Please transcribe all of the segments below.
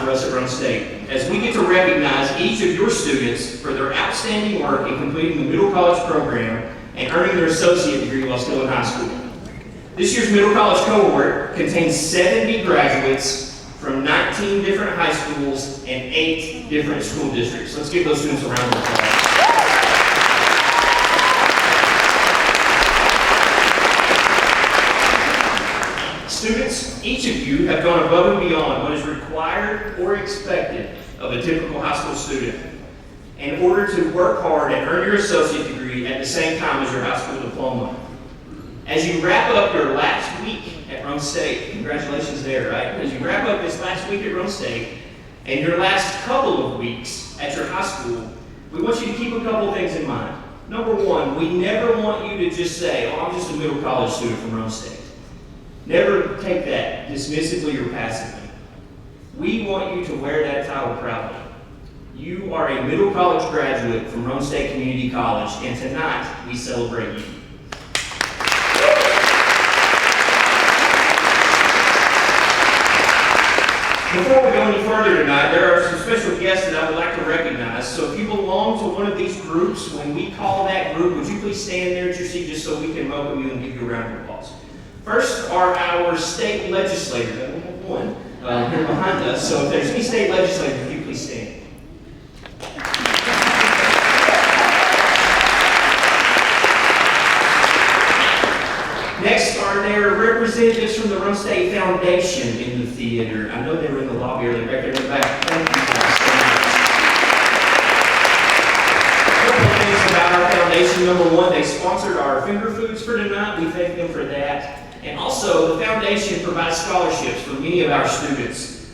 for us at Roane State, as we get to recognize each of your students for their outstanding work in completing the middle college program and earning their associate degree while still in high school. This year's middle college cohort contains 70 graduates from 19 different high schools and 8 different school districts. Let's give those students a round of applause. Students, each of you have gone above and beyond what is required or expected of a typical high school student in order to work hard and earn your associate degree at the same time as your high school diploma. As you wrap up your last week at Roane State, congratulations there, right? As you wrap up this last week at Roane State and your last couple of weeks at your high school, we want you to keep a couple of things in mind. Number one, we never want you to just say, oh, I'm just a middle college student from Roane State. Never take that dismissively or passively. We want you to wear that title proudly. You are a middle college graduate from Roane State Community College, and tonight we celebrate you. Before we go any further tonight, there are some special guests that I would like to recognize. So if you belong to one of these groups, when we call that group, would you please stand there at your seat just so we can welcome you and give you a round of applause. First are our state legislators. We have one here behind us. So if there's any state legislators, would you please stand? Next are their representatives from the Roane State Foundation in the theater. I know they were in the lobby earlier, back there in the back. Thank you guys so much. A couple of things about our foundation. Number one, they sponsored our finger foods for tonight. We thank them for that. And also, the foundation provides scholarships for many of our students.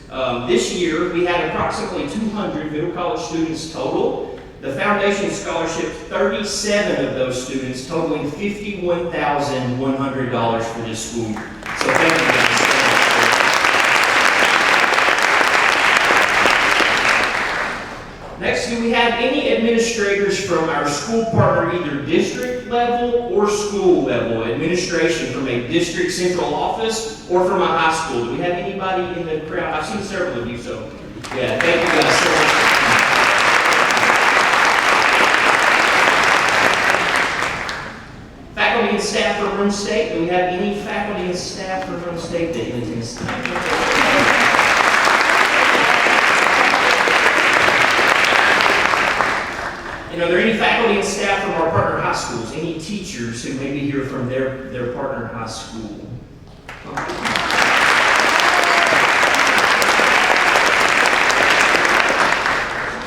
This year, we had approximately 200 middle college students total. The foundation scholarshiped 37 of those students, totaling $51,100 for this school year. So thank you guys so much. Next, do we have any administrators from our school partner, either district level or school level, administration from a district central office or from a high school? Do we have anybody in the crowd? I've seen several of you, so yeah, thank you guys so much. Faculty and staff from Roane State. Do we have any faculty and staff from Roane State that you can stand? And are there any faculty and staff from our partner high schools? Any teachers who may be here from their partner high school?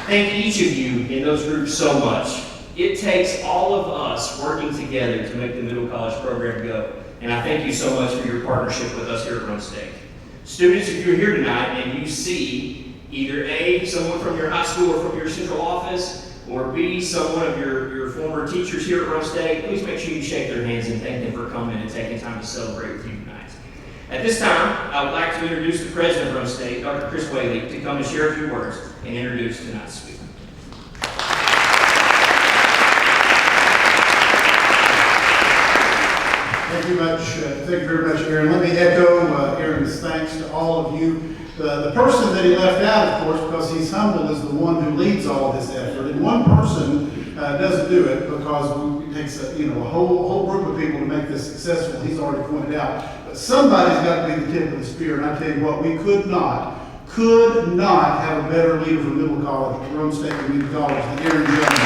Thank each of you in those groups so much. It takes all of us working together to make the middle college program go. And I thank you so much for your partnership with us here at Roane State. Students, if you're here tonight and you see either A, someone from your high school or from your central office, or B, someone of your former teachers here at Roane State, please make sure you shake their hands and thank them for coming and taking time to celebrate with you tonight. At this time, I would like to introduce the president of Roane State, Dr. Chris Whaley, to come and share a few words and introduce tonight's speaker. Thank you very much, Aaron. Let me echo Aaron's thanks to all of you. The person that he left out, of course, because he's humble, is the one who leads all this effort. And one person doesn't do it because it takes a whole group of people to make this successful. He's already pointed out. But somebody's got to be the tip of the spear. And I tell you what, we could not have a better leader for middle college, Roane State Community College, than Aaron Jones.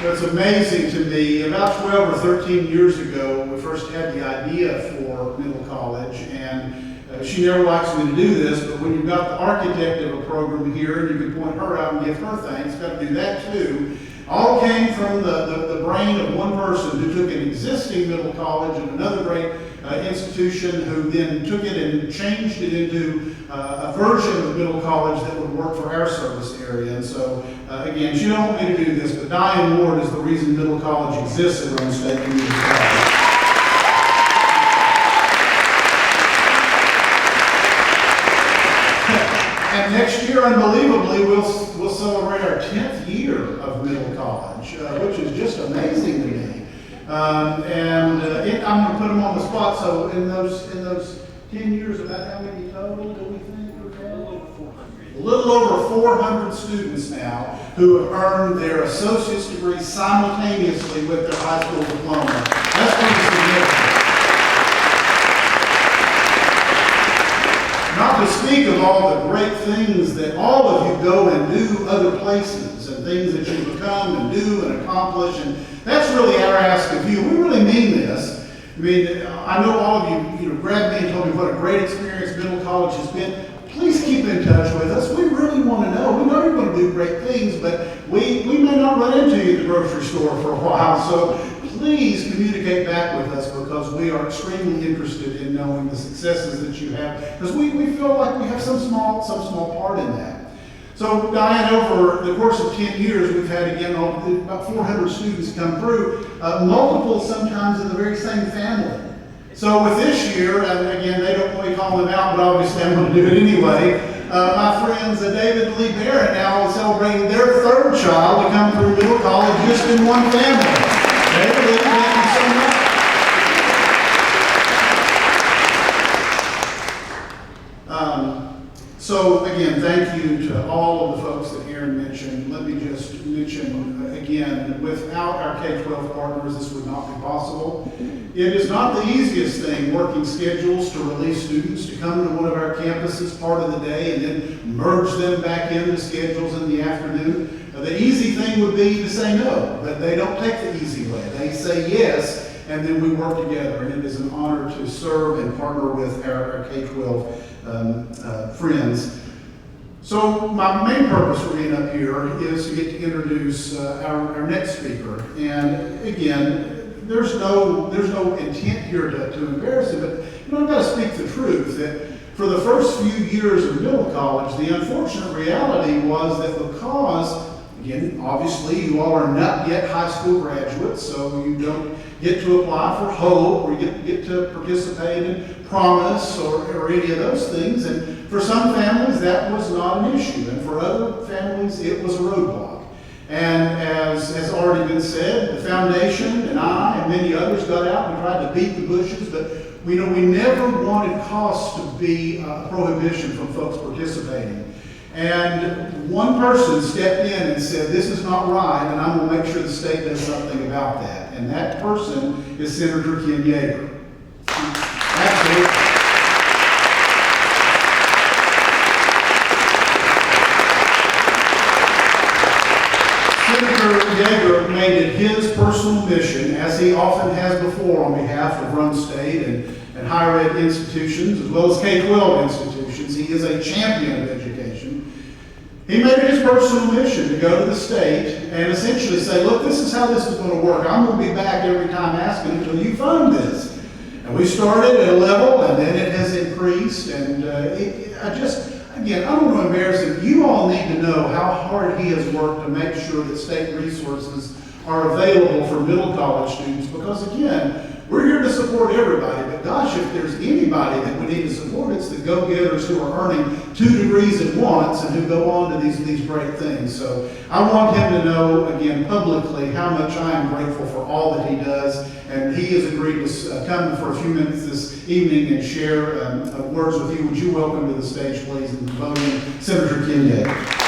It's amazing to me, about 12 or 13 years ago, we first had the idea for middle college, and she never likes me to do this, but when you've got the architect of a program here, and you can point her out and give her thanks, got to do that too. All came from the brain of one person who took an existing middle college and another great institution who then took it and changed it into a version of middle college that would work for our service area. And so, again, she don't want me to do this, but Diane Ward is the reason middle college exists at Roane State Community College. And next year, unbelievably, we'll celebrate our 10th year of middle college, which is just amazing to me. I'm going to put them on the spot. So in those 10 years, about how many total do we think we've had? A little over 400 students now who have earned their associate's degree simultaneously with their high school diploma. That's pretty significant. Not to speak of all the great things that all of you go and do other places, and things that you become and do and accomplish, and that's really our ask of you. We really mean this. I mean, I know all of you, grabbed me and told me what a great experience Middle College has been. Please keep in touch with us. We really want to know. We know you're going to do great things, but we may not run into you at the grocery store for a while. So please communicate back with us, because we are extremely interested in knowing the successes that you have, because we feel like we have some small part in that. So Diane, over the course of 10 years, we've had, again, about 400 students come through, multiple sometimes in the very same family. So with this year, and again, they don't want me calling them out, but obviously I'm going to do it anyway. My friends David and Lee Barrett now are celebrating their third child to come through Middle College just in one family. David, Lee, thank you so much. So again, thank you to all of the folks that Aaron mentioned. Let me just mention again, without our K-12 partners, this would not be possible. It is not the easiest thing working schedules to release students to come to one of our campuses part of the day and then merge them back into schedules in the afternoon. The easy thing would be to say no, but they don't take the easy way. They say yes, and then we work together, and it is an honor to serve and partner with our K-12 friends. So my main purpose for being up here is to get to introduce our next speaker. And again, there's no intent here to embarrass him, but I've got to speak the truth that for the first few years of Middle College, the unfortunate reality was that because, again, obviously you all are not yet high school graduates, so you don't get to apply for HOPE, or you get to participate in Promise or any of those things. And for some families, that was not an issue. And for other families, it was a roadblock. And as has already been said, the foundation and I and many others got out and tried to beat the bushes, but we never wanted costs to be a prohibition from folks participating. And one person stepped in and said, this is not right, and I'm going to make sure the state does something about that. And that person is Senator Ken Yeager. Absolutely. Senator Yeager made it his personal mission, as he often has before on behalf of Roane State and higher ed institutions, as well as K-12 institutions. He is a champion of education. He made it his personal mission to go to the state and essentially say, look, this is how this is going to work. I'm going to be back every time asking until you fund this. And we started at a level, and then it has increased. And again, I don't want to embarrass him. You all need to know how hard he has worked to make sure that state resources are available for Middle College students, because again, we're here to support everybody, but gosh, if there's anybody that we need to support, it's the go-getters who are earning 2 degrees at once and who go on to these great things. So I want him to know, again, publicly, how much I am grateful for all that he does, and he has agreed to come for a few minutes this evening and share words with you. Would you welcome to the stage, please, and voting Senator Ken Yeager.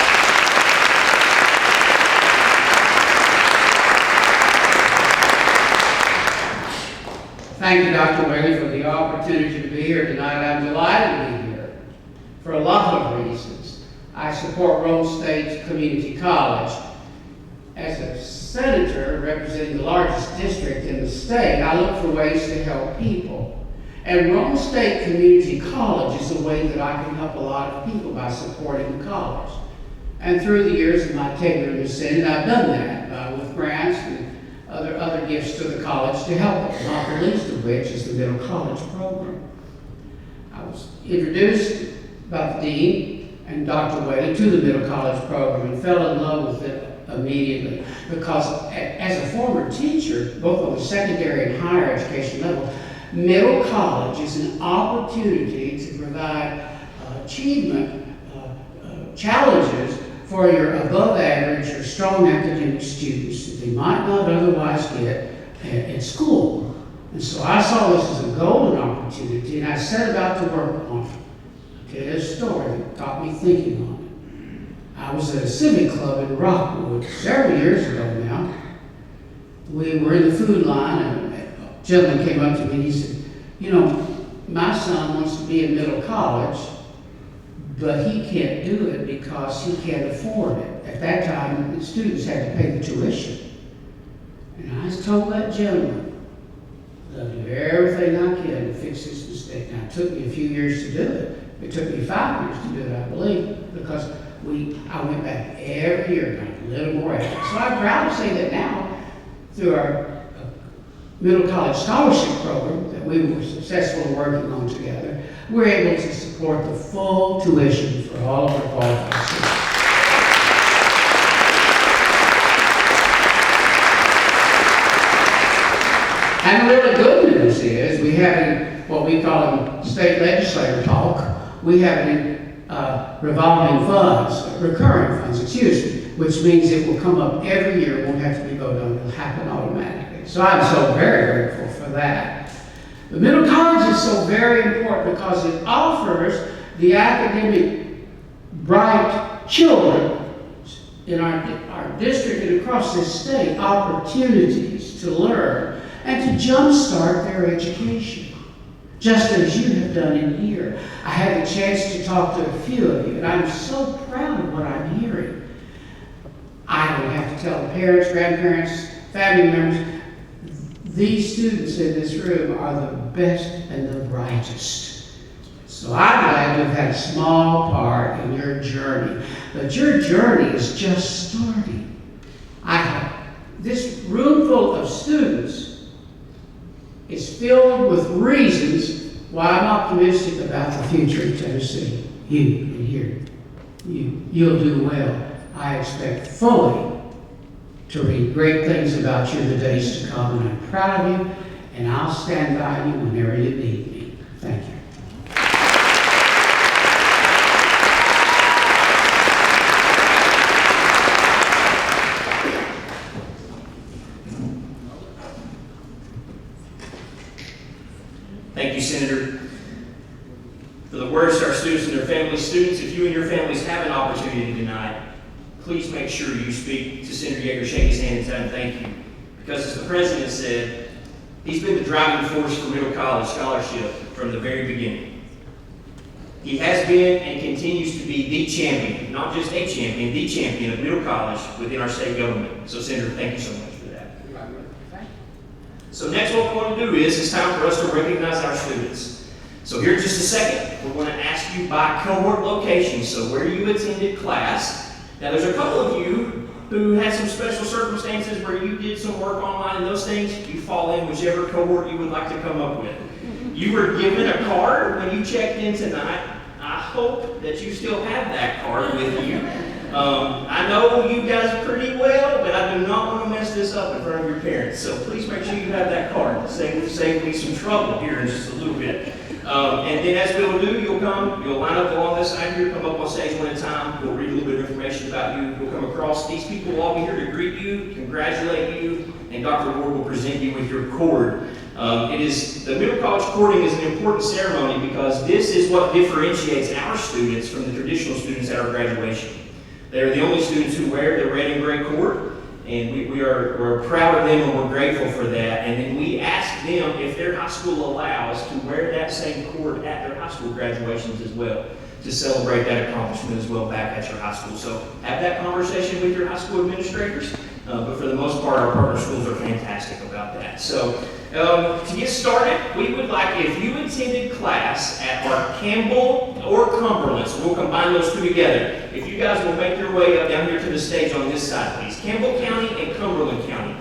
Thank you, Dr. Whaley, for the opportunity to be here tonight. I'm delighted to be here for a lot of reasons. I support Roane State Community College. As a senator representing the largest district in the state, I look for ways to help people. And Roane State Community College is a way that I can help a lot of people by supporting the college. And through the years of my tenure in the Senate, I've done that with grants and other gifts to the college to help it, not the least of which is the Middle College program. I was introduced by the Dean and Dr. Whaley to the Middle College program and fell in love with it immediately, because as a former teacher, both on the secondary and higher education level, Middle College is an opportunity to provide achievement challenges for your above average or strong academic students that they might not otherwise get at school. And so I saw this as a golden opportunity, and I set about to work on it. Okay, there's a story that got me thinking on it. I was at a civic club in Rockwood several years ago now. We were in the food line, and a gentleman came up to me and he said, you know, my son wants to be in middle college, but he can't do it because he can't afford it. At that time, the students had to pay the tuition. And I told that gentleman, I'll do everything I can to fix this mistake. Now, it took me a few years to do it. It took me 5 years to do it, I believe, because I went back every year and got a little more effort. So I'm proud to say that now, through our middle college scholarship program that we were successful in working on together, we're able to support the full tuition for all of our qualified students. And the really good news is we have what we call state legislator talk. We have revolving funds, recurring funds, which means it will come up every year. It won't have to be voted on. It'll happen automatically. So I'm so very grateful for that. The middle college is so very important because it offers the academic bright children in our district and across this state opportunities to learn and to jumpstart their education, just as you have done in here. I had the chance to talk to a few of you, and I'm so proud of what I'm hearing. I don't have to tell the parents, grandparents, family members, these students in this room are the best and the brightest. So I'm glad to have had a small part in your journey, but your journey is just starting. This room full of students is filled with reasons why I'm optimistic about the future of Tennessee. You and here, you'll do well. I expect fully to read great things about you in the days to come, and I'm proud of you, and I'll stand by you whenever you need me. Thank you. Thank you, Senator. For the words to our students and their families, students, if you and your families have an opportunity tonight, please make sure you speak to Senator Yeager, shake his hand, and tell him thank you. Because as the president said, he's been the driving force for middle college scholarship from the very beginning. He has been and continues to be the champion, not just a champion, the champion of middle college within our state government. So, Senator, thank you so much for that. So next what we want to do is, it's time for us to recognize our students. So here in just a second, we're going to ask you by cohort location, so where you attended class. Now there's a couple of you who had some special circumstances where you did some work online and those things. You fall in whichever cohort you would like to come up with. You were given a card when you checked in tonight. I hope that you still have that card with you. I know you guys pretty well, but I do not want to mess this up in front of your parents. So please make sure you have that card. Save me some trouble here in just a little bit. And then as we'll do, you'll line up along this side here, come up on stage one at a time. We'll read a little bit of information about you. You'll come across. These people will all be here to greet you, congratulate you, and Dr. Ward will present you with your cord. The middle college courting is an important ceremony because this is what differentiates our students from the traditional students at our graduation. They're the only students who wear the red and gray cord, and we're proud of them and we're grateful for that. And then we ask them if their high school allows to wear that same cord at their high school graduations as well, to celebrate that accomplishment as well back at your high school. So have that conversation with your high school administrators, but for the most part, our partner schools are fantastic about that. So to get started, we would like, if you attended class at our Campbell or Cumberland, so we'll combine those two together. If you guys will make your way up down here to the stage on this side, please. Campbell County and Cumberland County.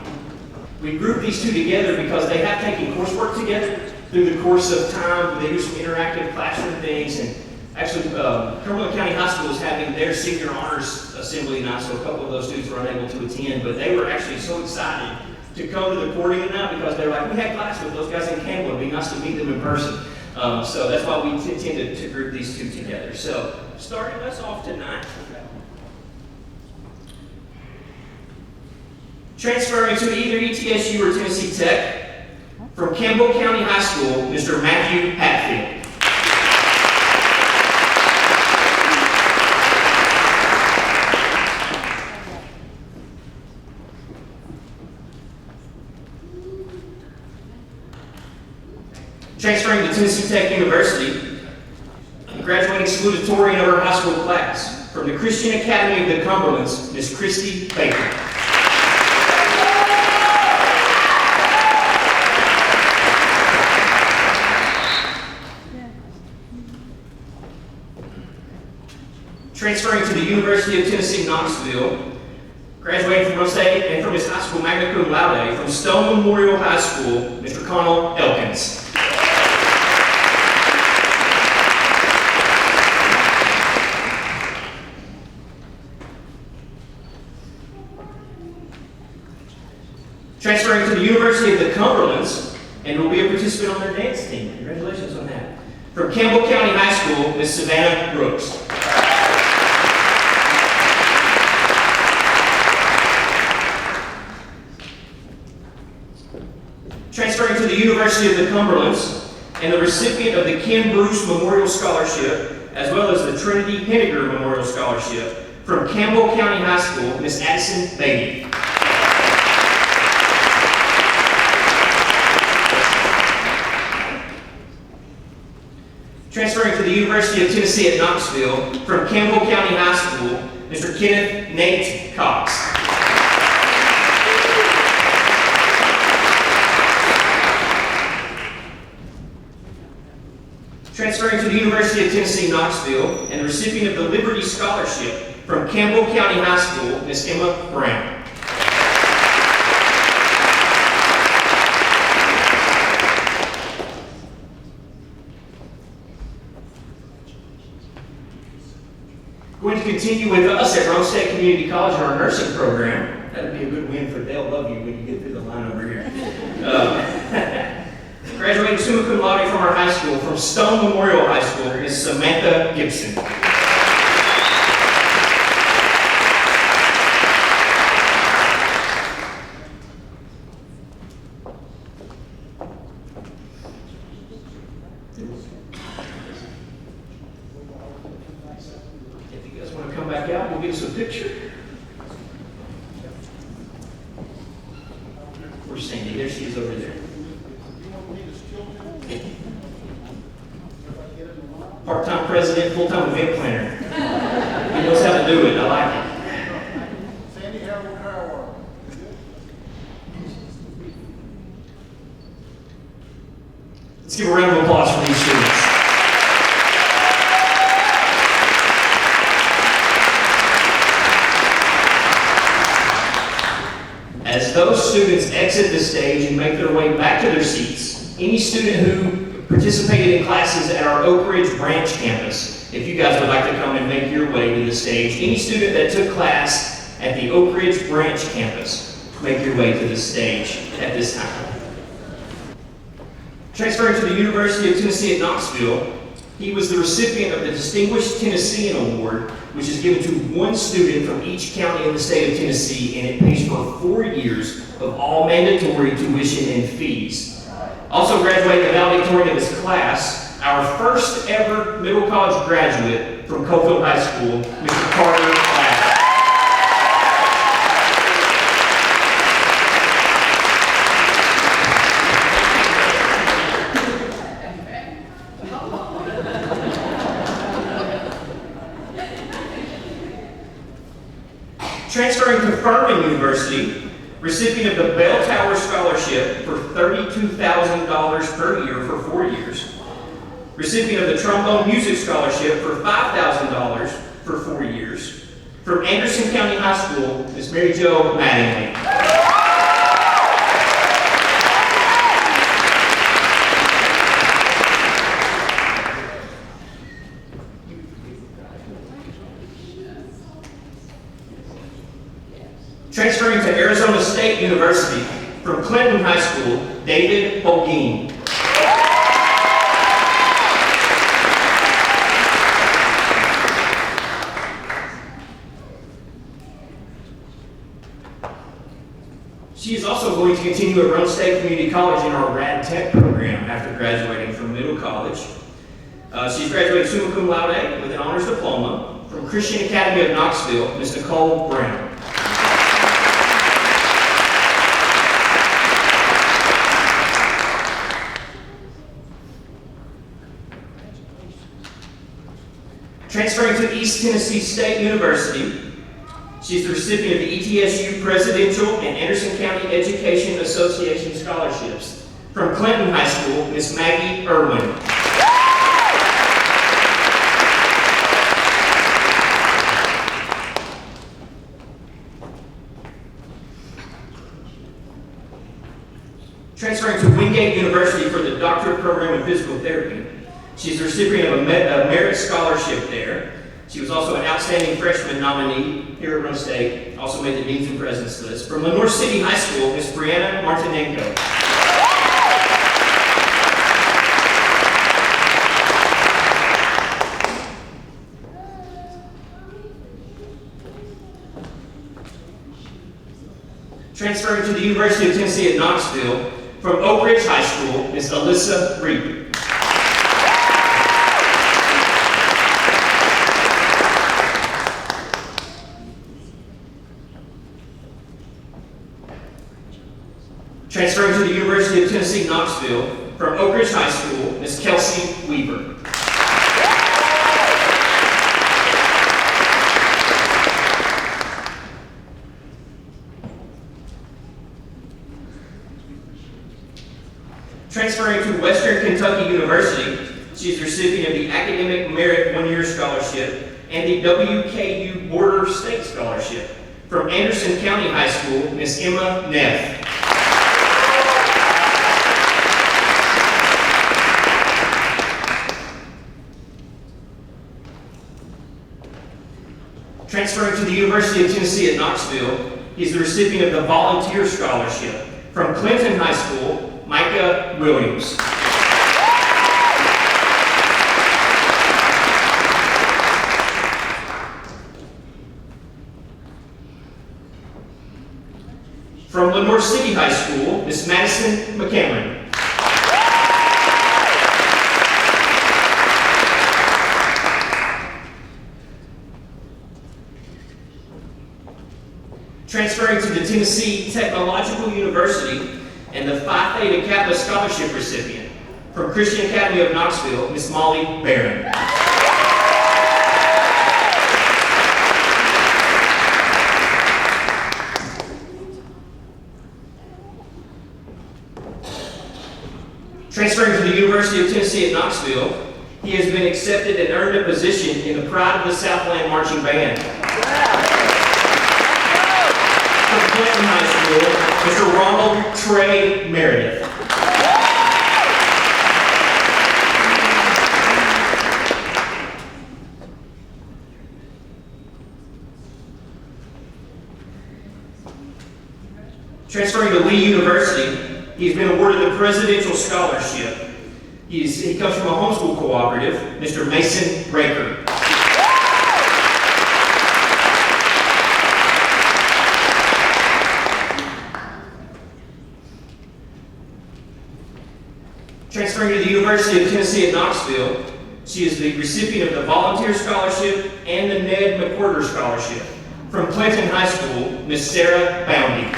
We group these two together because they have taken coursework together through the course of time. They do some interactive classroom things, and actually, Cumberland County High School is having their senior honors assembly tonight, so a couple of those students were unable to attend, but they were actually so excited to come to the courting tonight because they're like, we had class with those guys in Campbell. It'd be nice to meet them in person. So that's why we tend to group these two together. So starting us off tonight, Transferring to either ETSU or Tennessee Tech, from Campbell County High School, Mr. Matthew Hatfield. Transferring to Tennessee Tech University, the graduating salutatorian of our high school class, from the Christian Academy of the Cumberlands, Miss Christy Baker. Transferring to the University of Tennessee, Knoxville, graduating from Roane State and from his high school magna cum laude, from Stone Memorial High School, Mr. Connell Elkins. Transferring to the University of the Cumberlands, and will be a participant on their dance team. Congratulations on that. From Campbell County High School, Miss Savannah Brooks. Transferring to the University of the Cumberlands, and the recipient of the Ken Bruce Memorial Scholarship, as well as the Trinity Henniger Memorial Scholarship, from Campbell County High School, Miss Addison Beatty. Transferring to the University of Tennessee at Knoxville, from Campbell County High School, Mr. Kenneth Nate Cox. Transferring to the University of Tennessee, Knoxville, and the recipient of the Liberty Scholarship, from Campbell County High School, Miss Emma Brown. Going to continue with us at Roane State Community College in our nursing program. That'd be a good win for they'll love you when you get through the line over here. Graduating summa cum laude from our high school, from Stone Memorial High School, is Samantha Gibson. If you guys want to come back out, we'll get us a picture. Where's Sandy? There she is over there. Part-time president, full-time event planner. He knows how to do it. I like it. Sandy, how are Let's give a round of applause for these students. As those students exit the stage and make their way back to their seats, any student who participated in classes at our Oak Ridge branch campus, if you guys would like to come and make your way to the stage, any student that took class at the Oak Ridge branch campus, make your way to the stage at this time. Transferring to the University of Tennessee at Knoxville, he was the recipient of the Distinguished Tennessean Award, which is given to one student from each county in the state of Tennessee, and it pays for 4 years of all mandatory tuition and fees. Also graduating the valedictorian of his class, our first ever middle college graduate from Cofield High School, Mr. Carter Ladd. Transferring to Furman University, recipient of the Bell Tower Scholarship for $32,000 per year for 4 years. Recipient of the Trombone Music Scholarship for $5,000 for 4 years. From Anderson County High School, Miss Mary Jo Mattingly. Transferring to Arizona State University, from Clinton High School, David Holguin. continue at Roane State Community College in our Rad Tech program after graduating from middle college. She's graduated summa cum laude with an honors diploma from Christian Academy of Knoxville, Ms. Nicole Brown. Transferring to East Tennessee State University, she's the recipient of the ETSU Presidential and Anderson County Education Association scholarships. From Clinton High School, Miss Maggie Irwin. Transferring to Wingate University for the doctorate program in physical therapy. She's the recipient of a merit scholarship there. She was also an outstanding freshman nominee here at Roane State, also made the Deans and Presidents list. From Lenore City High School, Miss Brianna Martinenko. Transferring to the University of Tennessee at Knoxville, from Oak Ridge High School, Miss Alyssa Reed. Transferring to the University of Tennessee, Knoxville, from Oak Ridge High School, Ms. Kelsey Weaver. Transferring to Western Kentucky University, she's the recipient of the Academic Merit One-Year Scholarship and the WKU Border State Scholarship. From Anderson County High School, Ms. Emma Neff. Transferring to the University of Tennessee at Knoxville, he's the recipient of the Volunteer Scholarship. From Clinton High School, Micah Williams. From Lenore City High School, Miss Madison McCameron. Transferring to the Tennessee Technological University and the Phi Theta Kappa Scholarship recipient. From Christian Academy of Knoxville, Miss Molly Barron. Transferring to the University of Tennessee at Knoxville, he has been accepted and earned a position in the Pride of the Southland Marching Band. Clinton High School, Mr. Ronald Trey Meredith. Transferring to Lee University, he's been awarded the Presidential Scholarship. He comes from a homeschool cooperative, Mr. Mason Raker. Transferring to the University of Tennessee at Knoxville, she is the recipient of the Volunteer Scholarship and the Ned McWhorter Scholarship. From Clinton High School, Miss Sarah Boundy.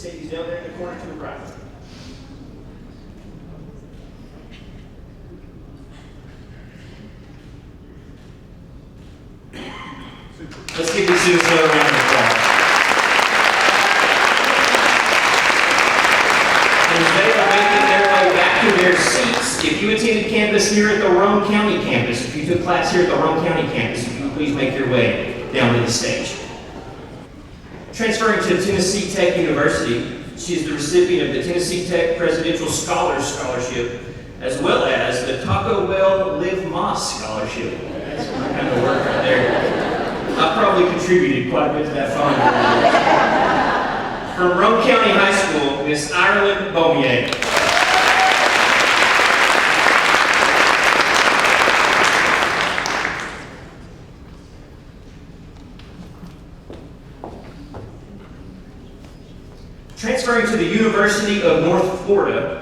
He's down there in the corner to the right. Let's give these students another round of applause. there's seats. If you attended campus here at the Roane County campus, if you took class here at the Roane County campus, if you would please make your way down to the stage. Transferring to Tennessee Tech University, she is the recipient of the Tennessee Tech Presidential Scholars Scholarship, as well as the Taco Bell Live Moss Scholarship. That's my kind of work right there. I've probably contributed quite a bit to that fund. From Roane County High School, Miss Ireland Beaumier. Transferring to the University of North Florida,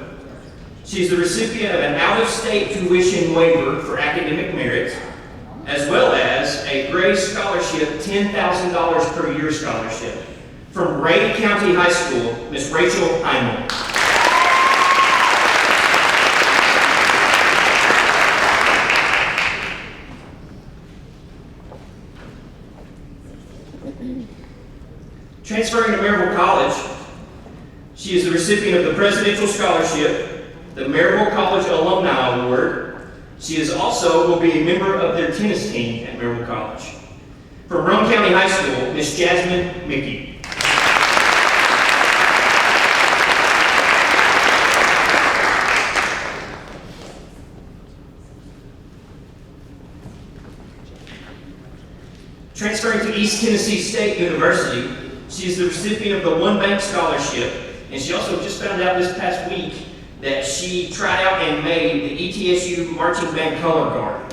she is the recipient of an out-of-state tuition waiver for academic merit, as well as a Grace Scholarship $10,000 per year scholarship. From Roane County High School, Miss Rachel Harriman. Transferring to Maryville College, she is the recipient of the Presidential Scholarship, the Maryville College Alumni Award. She is also will be a member of their tennis team at Maryville College. From Roane County High School, Miss Jasmine Mickey. Transferring to East Tennessee State University, she is the recipient of the One Bank Scholarship, and she also just found out this past week that she tried out and made the ETSU Marching Band Color Guard.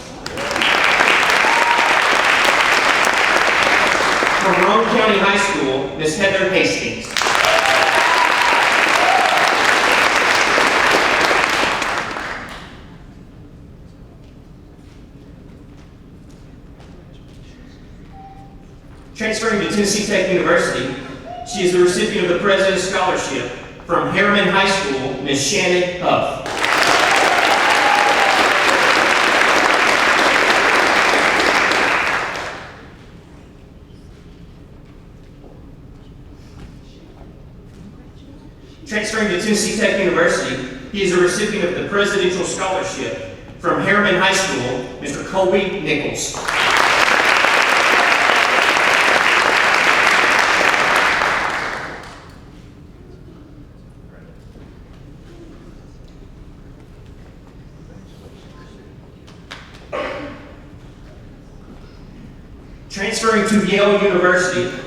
From Roane County High School, Miss Heather Hastings. Transferring to Tennessee Tech University, she is the recipient of the President's Scholarship. From Harriman High School, Ms. Shannon Huff. Transferring to Tennessee Tech University, he is a recipient of the Presidential Scholarship. From Harriman High School, Mr. Colby Nichols. Transferring to Yale University,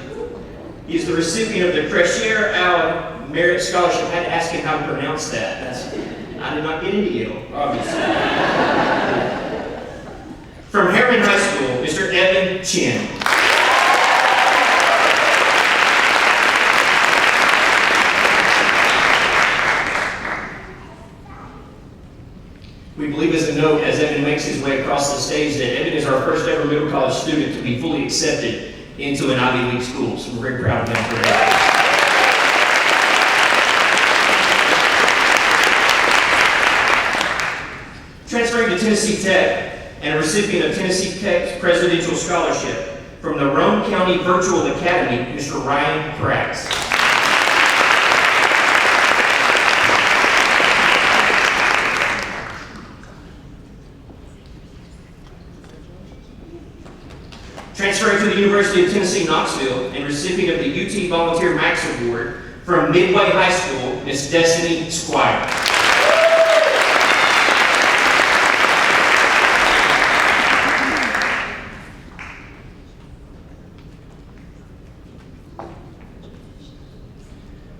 he is the recipient of the Crasher Allen Merit Scholarship. I had to ask him how to pronounce that. I did not get into Yale, obviously. From Harriman High School, Mr. Evan Chin. We believe as a note, as Evan makes his way across the stage, that Evan is our first ever middle college student to be fully accepted into an Ivy League school. So we're very proud of him for that. Transferring to Tennessee Tech and a recipient of Tennessee Tech's Presidential Scholarship from the Roane County Virtual Academy, Mr. Ryan Pratt. Transferring to the University of Tennessee, Knoxville, and recipient of the UT Volunteer Max Award from Midway High School, Miss Destiny Squire.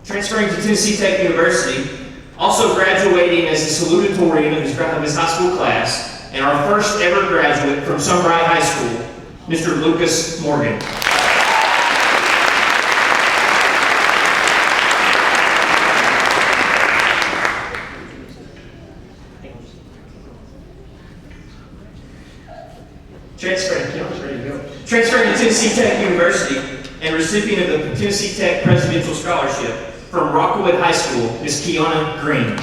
Transferring to Tennessee Tech University, also graduating as a salutatorian of his high school class, and our first ever graduate from Sunbright High School, Mr. Lucas Morgan. Transferring to Tennessee Tech University and recipient of the Tennessee Tech Presidential Scholarship from Rockwood High School, Ms. Kiana Green.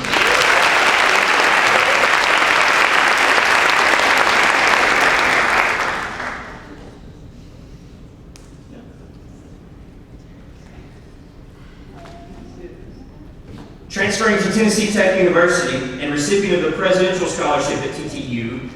Transferring to Tennessee Tennessee Tech University and recipient of the Presidential Scholarship at TTU.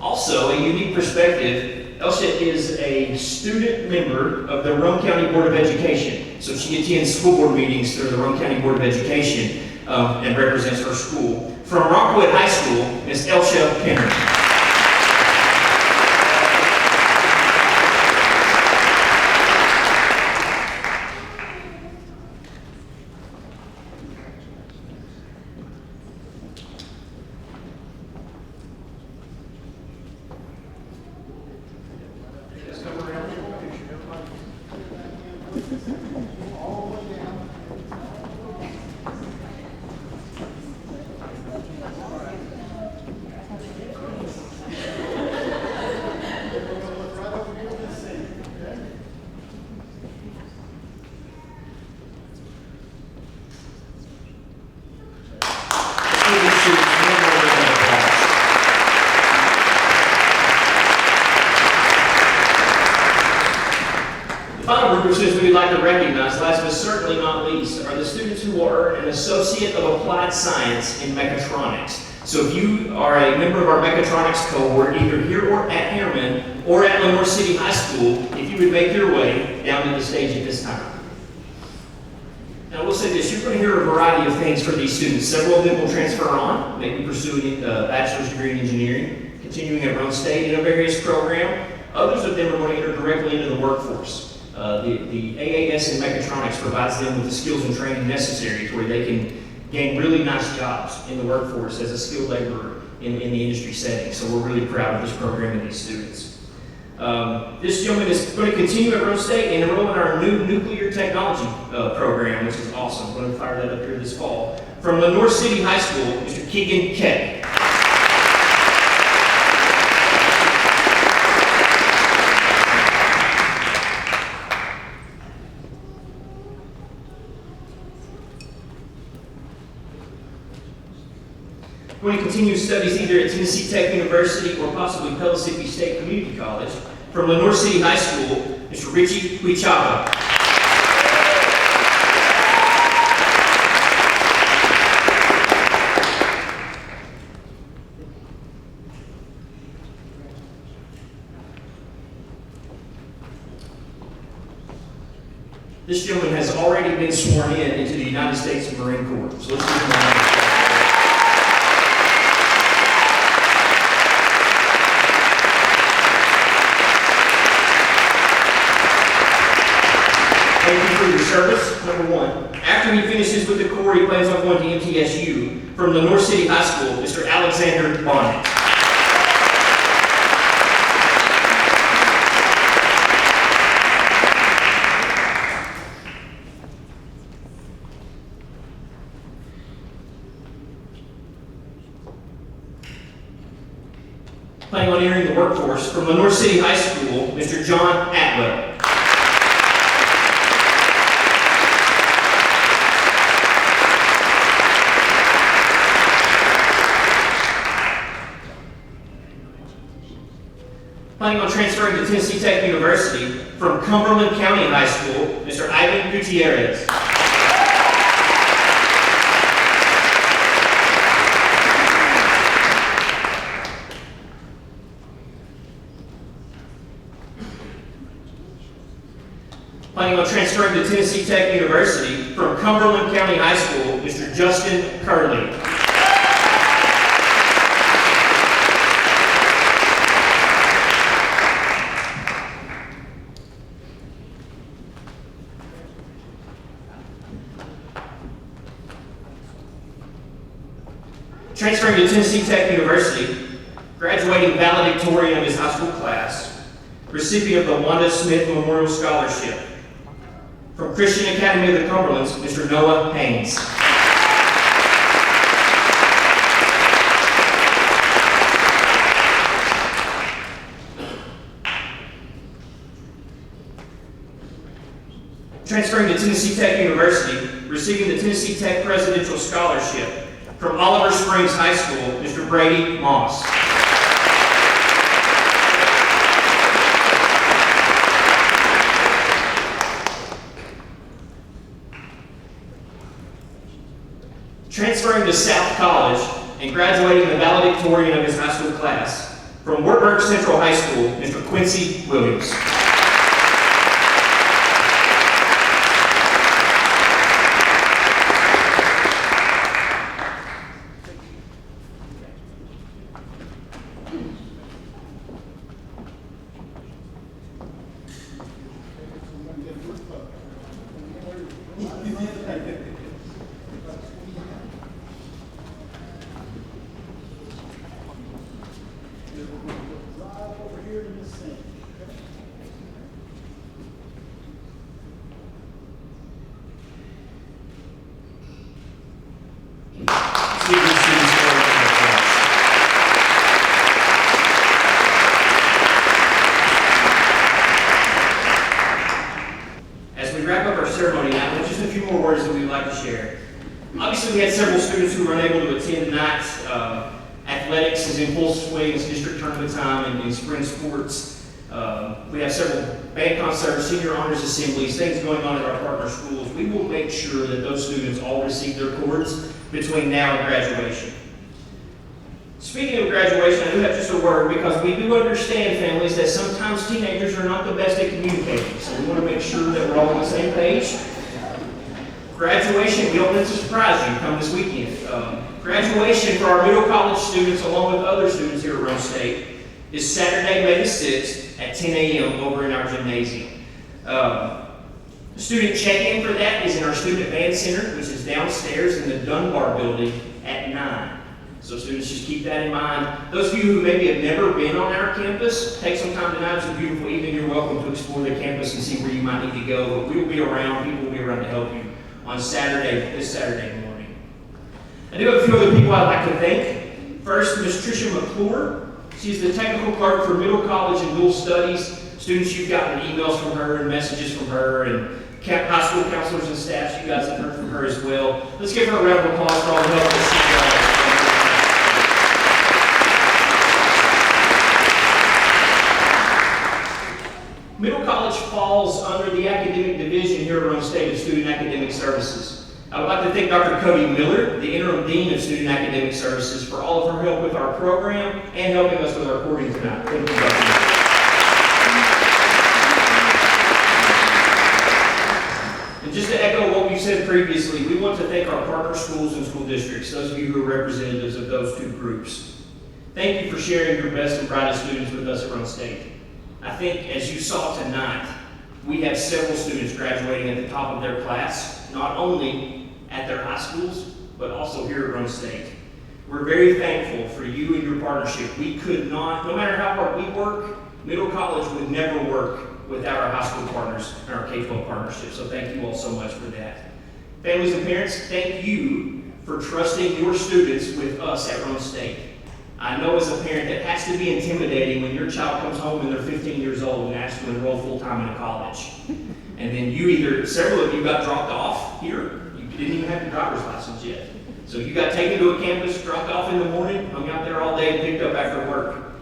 Also, a unique perspective, Elsa is a student member of the Roane County Board of Education. So she attends school board meetings through the Roane County Board of Education and represents her school. From Rockwood High School, Ms. Elsha Penner. Students we'd like to recognize, last but certainly not least, are the students who are an Associate of Applied Science in Mechatronics. So if you are a member of our Mechatronics cohort, either here or at Harriman or at Lenore City High School, if you would make your way down to the stage at this time. Now, I will say this, you're going to hear a variety of things from these students. Several of them will transfer on, maybe pursuing a bachelor's degree in engineering, continuing at Roane State in a various program. Others of them are going to enter directly into the workforce. The AAS in Mechatronics provides them with the skills and training necessary to where they can gain really nice jobs in the workforce as a skilled laborer in the industry setting. So we're really proud of this program and these students. This gentleman is going to continue at Roane State and enroll in our new nuclear technology program, which is awesome. I'm going to fire that up here this fall. From Lenore City High School, Mr. Keegan Keck. Going to continue studies either at Tennessee Tech University or possibly Pellissippi State Community College. From Lenore City High School, Mr. Richie Huichapa. This gentleman has already been sworn in into the United States Marine Corps. So let's give him a round of applause. Thank you for your service, number one. After he finishes with the Corps, he plans on going to MTSU. From Lenore City High School, Mr. Alexander Bonnet. Planning on entering the workforce. From Lenore City High School, Mr. John Atwell. Planning on transferring to Tennessee Tech University. From Cumberland County High School, Mr. Ivan Gutierrez. Planning on transferring to Tennessee Tech University. From Cumberland County High School, Mr. Justin Curley. Transferring to Tennessee Tech University, graduating valedictorian of his high school class, recipient of the Wanda Smith Memorial Scholarship. From Christian Academy of the Cumberlands, Mr. Noah Haynes. Transferring to Tennessee Tech University, receiving the Tennessee Tech Presidential Scholarship. From Oliver Springs High School, Mr. Brady Moss. Transferring to South South College and graduating the valedictorian of his high school class. From Wartburg Central High School, Mr. Quincy Williams. As we wrap up our ceremony now, there's just a few more words that we would like to share. Obviously, we had several students who were unable to attend tonight. Athletics is in full swing, it's district tournament time and in spring sports. We have several band concerts, senior honors assemblies, things going on at our partner schools. We will make sure that those students all receive their cords between now and graduation. Speaking of graduation, I do have just a word because we do understand, families, that sometimes teenagers are not the best at communicating. So we want to make sure that we're all on the same page. Graduation, we don't want to surprise you come this weekend. Graduation for our middle college students, along with other students here at Roane State, is Saturday, May the 6th at 10 a.m. over in our gymnasium. The student check-in for that is in our Student Band Center, which is downstairs in the Dunbar building at 9. So students, just keep that in mind. Those of you who maybe have never been on our campus, take some time tonight. It's a beautiful evening. You're welcome to explore the campus and see where you might need to go. But we will be around. People will be around to help you on Saturday, this Saturday morning. I do have a few other people I'd like to thank. First, Ms. Tricia McClure. She's the technical clerk for middle college and dual studies. Students, you've gotten emails from her and messages from her, and high school counselors and staffs, you guys have heard from her as well. Let's give her a round of applause for all the help that she's done. Middle college falls under the academic division here at Roane State of Student Academic Services. I would like to thank Dr. Cody Miller, the interim dean of Student Academic Services, for all of her help with our program and helping us with our recording tonight. Thank you, Dr. Miller. And just to echo what we've said previously, we want to thank our partner schools and school districts, those of you who are representatives of those two groups. Thank you for sharing your best and brightest students with us at Roane State. I think, as you saw tonight, we have several students graduating at the top of their class, not only at their high schools, but also here at Roane State. We're very thankful for you and your partnership. We could not, no matter how hard we work, middle college would never work without our high school partners and our K-12 partnership. So thank you all so much for that. Families and parents, thank you for trusting your students with us at Roane State. I know as a parent that has to be intimidating when your child comes home and they're 15 years old and asks to enroll full-time in a college. And then several of you got dropped off here. You didn't even have your driver's license yet. So you got taken to a campus, dropped off in the morning, hung out there all day and picked up after work.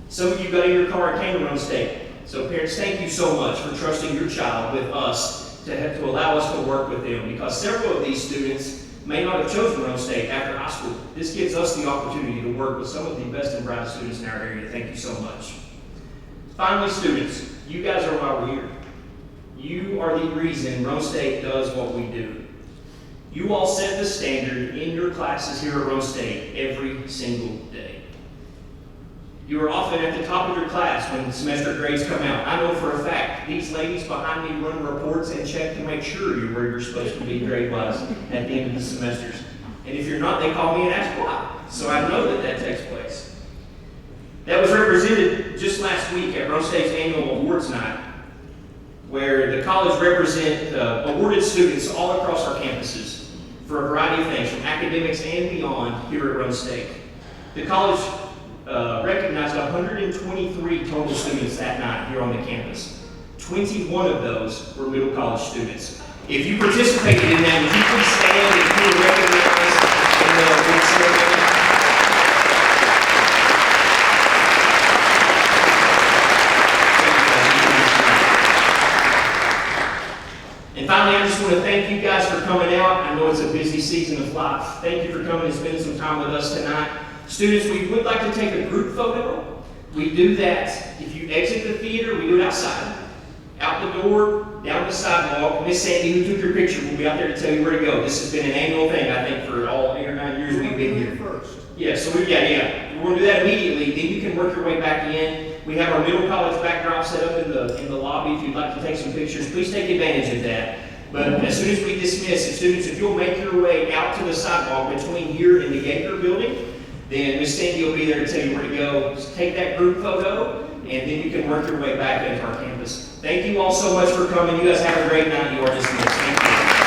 Some of you got in your car and came to Roane State. So parents, thank you so much for trusting your child with us to allow us to work with them, because several of these students may not have chosen Roane State after high school. This gives us the opportunity to work with some of the best and brightest students in our area. Thank you so much. Finally, students, you guys are why we're here. You are the reason Roane State does what we do. You all set the standard in your classes here at Roane State every single day. You are often at the top of your class when semester grades come out. I know for a fact these ladies behind me run reports and check to make sure you're where you're supposed to be grade-wise at the end of the semesters. And if you're not, they call me and ask why. So I know that takes place. That was represented just last week at Roane State's annual awards night, where the college awarded students all across our campuses for a variety of things, from academics and beyond here at Roane State. The college recognized 123 total students that night here on the campus. 21 of those were middle college students. If you participated in that, would you please stand and be recognized in the award ceremony? And finally, I just want to thank you guys for coming out. I know it's a busy season of life. Thank you for coming and spending spend some time with us tonight. Students, we would like to take a group photo. We do that if you exit the theater, we do it outside. Out the door, down the sidewalk. Miss Sandy, who took your picture, will be out there to tell you where to go. This has been an annual thing, I think, for all 8 or 9 years we've been here. First. Yeah, so we're going to do that immediately. Then you can work your way back in. We have our middle college backdrop set up in the lobby. If you'd like to take some pictures, please take advantage of that. But as soon as we dismiss, and students, if you'll make your way out to the sidewalk between here and the Gaker building, then Miss Sandy will be there to tell you where to go. Just take that group photo, and then you can work your way back into our campus. Thank you all so much for coming. You guys have a great night. You are dismissed. Thank you.